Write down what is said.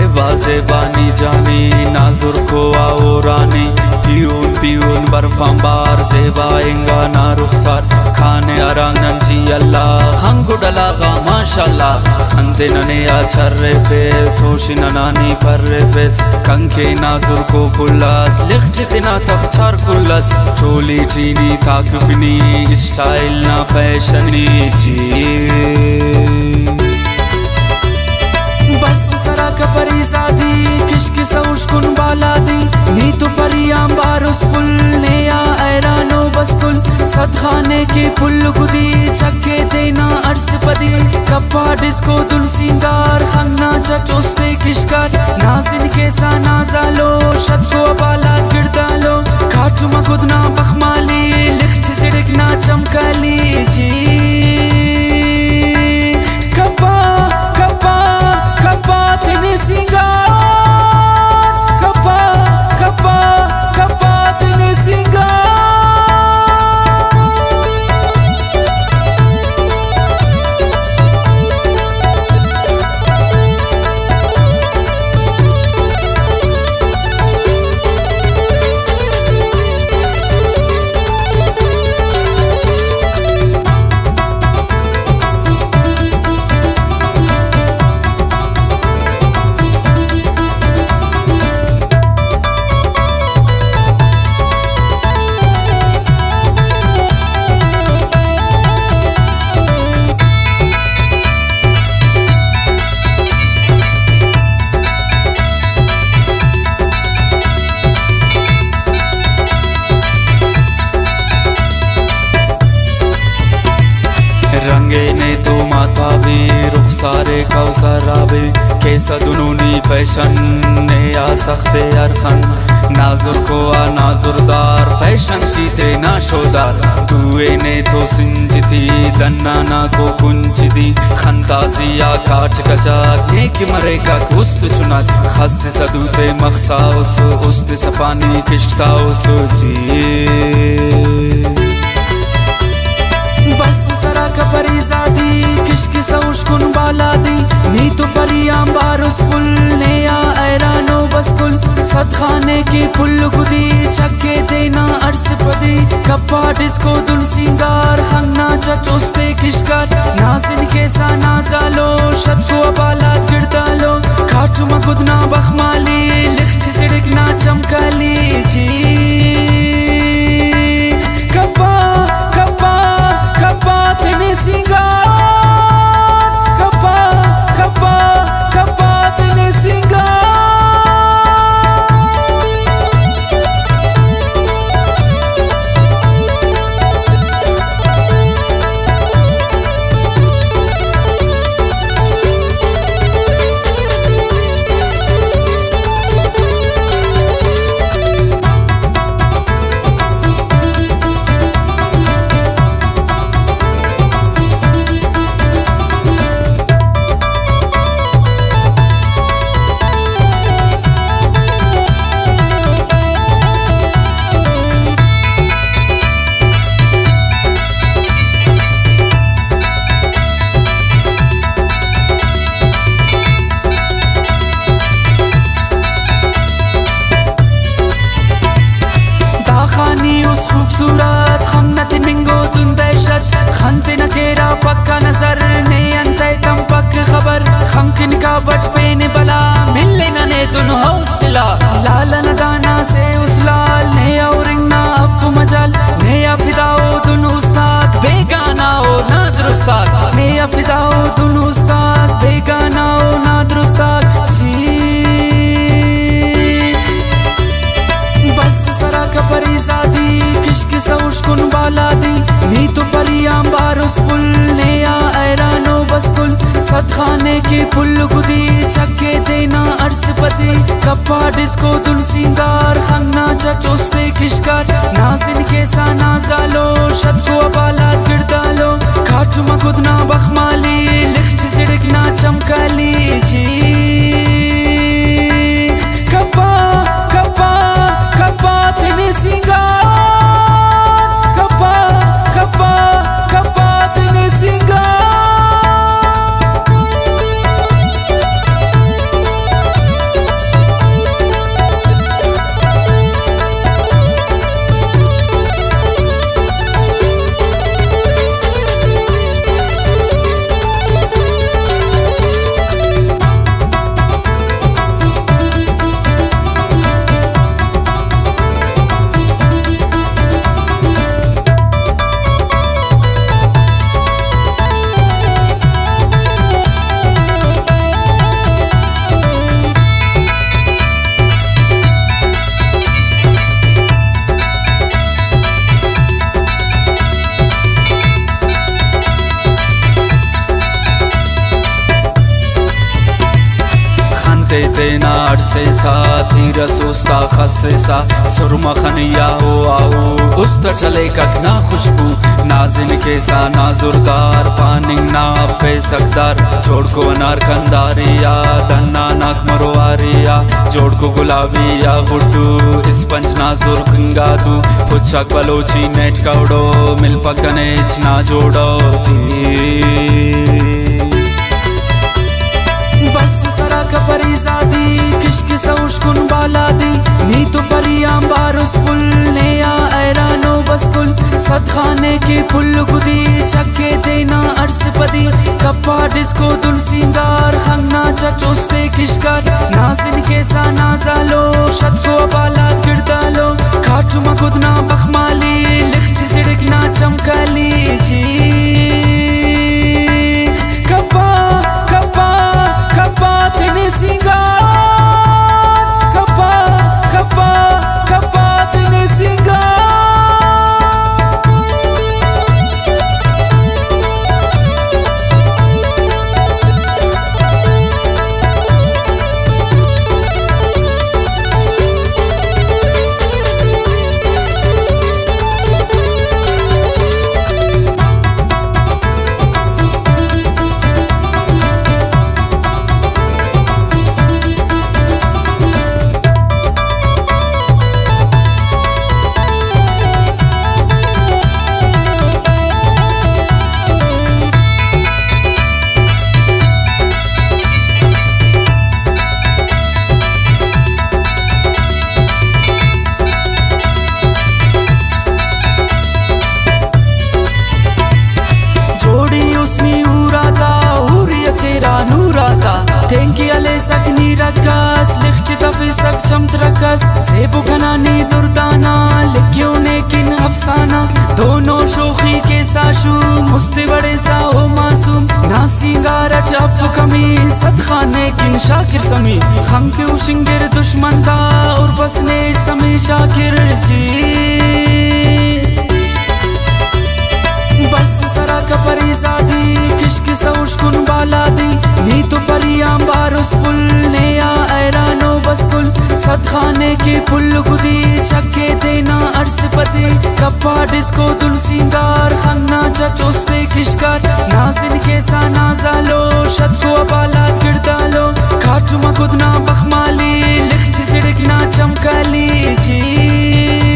जेबा जेबानी जानी नाजुर को आओ रानी पियून पियून बर्फांबार जेबा इंगा ना रुखसार खाने अरांगन जी अल्लाह खंगु डलागा माशाल्लाह खंदे नने आचर्रे फेस होशिन नानी पर्रे फेस कंके नाजुर को पुल्लास लिखचितना तक चार कुल्लास चोली चीनी ताकबिनी स्टाइल ना फैशनी जी बस सरा कपरी सादी किश्क सउशकुन बालादी नी तो परियां बारुस पुल नेया ऐरानो बसकुल सदखाने के पुल गुदी चक्के देना अर्स पदी कप्पा डिस्को दुल सिंगार खन्ना चचोस्ते किशकार नाजिन के सा नाजालो शत को बालात गिरदालो काटुमा गुदना बखमाली लिख्च सिड़कना चमकाली जी कप्पा कप्पा कप्पा तेने सिंगार कप्पा कप्पा कप्पा तेने सिंगार रंगे ने तो माता भी रुखसारे कौसराबे कैसा दुनूनी फैशन ने आ सख्ते अरखन नाजुर को आ नाजुरदार फैशन चीते ना शोदार दुए ने तो सिंजती दन्नाना को कुंचदी खंताजिया काट कचाक नेक मरे का गुस्त चुनात खस सदूते मखसाउस गुस्त सपानी किश्क साउस जी बस सरा कपरी सादी किश्क सउशकुन बालादी नी तो परियां बारुस पुल नेया ऐरानो बसकुल सदखाने की पुल गुदी चक्के देना अर्स पदी कप्पा डिस्को दुल सिंगार खन्ना चचोस्ते किशकार नाजिन के सा नाजालो शत को बालात गिरदालो काटुमा गुदना बखमाली लिख्च सिड़कना चमकाली जी कप्पा कप्पा कप्पा तेने सिंगार कप्पा कप्पा कप्पा तेने सिंगार उस खूबसूरत खमनत मिंगो तुम दहशत खनते न केरा पक्का नजर ने अंते तम पक खबर खमकिन का बच ने बला मिलने न ने तुन हौसला लाल न दाना से उस लाल ने औरिंगना अफ मजाल ने अफिदाओ तुन उस्ताद बेगाना ओ ना दुरुस्ताद ने अफिदाओ तुन उस्ताद बेगाना ओ ना दुरुस्ताद जी बस सरा कपरी सादी किश्क सउशकुन बालादी नी तो परियां बारुस पुल नेया ऐरानो बसकुल सदखाने के पुल गुदी चक्के देना अर्स पदी कप्पा डिस्को दुल सिंगार खन्ना चचोस्ते किशकार नाजिन के सा नाजालो शत को बालात गिरदालो काटुमा गुदना बखमाली लिख्च सिड़कना चमकाली जी कप्पा कप्पा कप्पा तेने सिंगार कप्पा कप्पा कप्पा तेने सिंगार देना अरसे सा थी रसोस्ता खस्से सा सुरमा खनिया हो आओ उस्ता चले कखना खुशबू नाजिन के सा नाजुरदार पानिंग ना फे सकदार जोड़ को अनार कंदारिया दन्ना नाक मरोआरिया जोड़ को गुलाबिया गुड्डू इस पंच नाजुर खंगादू पुच्छक बलोची नेट कौड़ो मिल पकने ना जोड़ो जी बस सरा कपरी जादी किश्क सउशकुन बालादी नी तो परियां बारुस पुल नेया ऐरानो बसकुल सदखाने के पुल गुदी चक्के देना अर्स पदी कप्पा डिस्को दुल सिंगार खंगना चटोस्ते किशकर नाजिन के सा नाजालो शत को बालात गिरदालो खाटू मकुदना बखमाली लिख्ट सिड़कना चमकाली जी कप्पा कप्पा कप्पा तेने सिंगार कप्पा कप्पा कप्पा तेने सिंगार Tenki ale sakni rakas likhti tafi sak chamt rakas zebu ganani durdana likyo nekin afsana dono shokhi ke saashu musti bade sa ho masoom na singarat af kami sad khane kin shakir sami kham ke ushingir dushman ka aur basne sami shakir ji बस सरा कपरी जादी किश्क सउशकुन बालादी नी तो परियां बारुस पुल नेया ऐरानो बसकुल सदखाने के पुल गुदी चक्के देना अर्स पदी कप्पा डिस्को दुल सिंगार खंगना चटोस्ते किशकर नाजिन के सा नाजालो शत को बालात गिरदालो खाटू मकुदना बखमाली लिख्ट सिड़कना चमकाली जी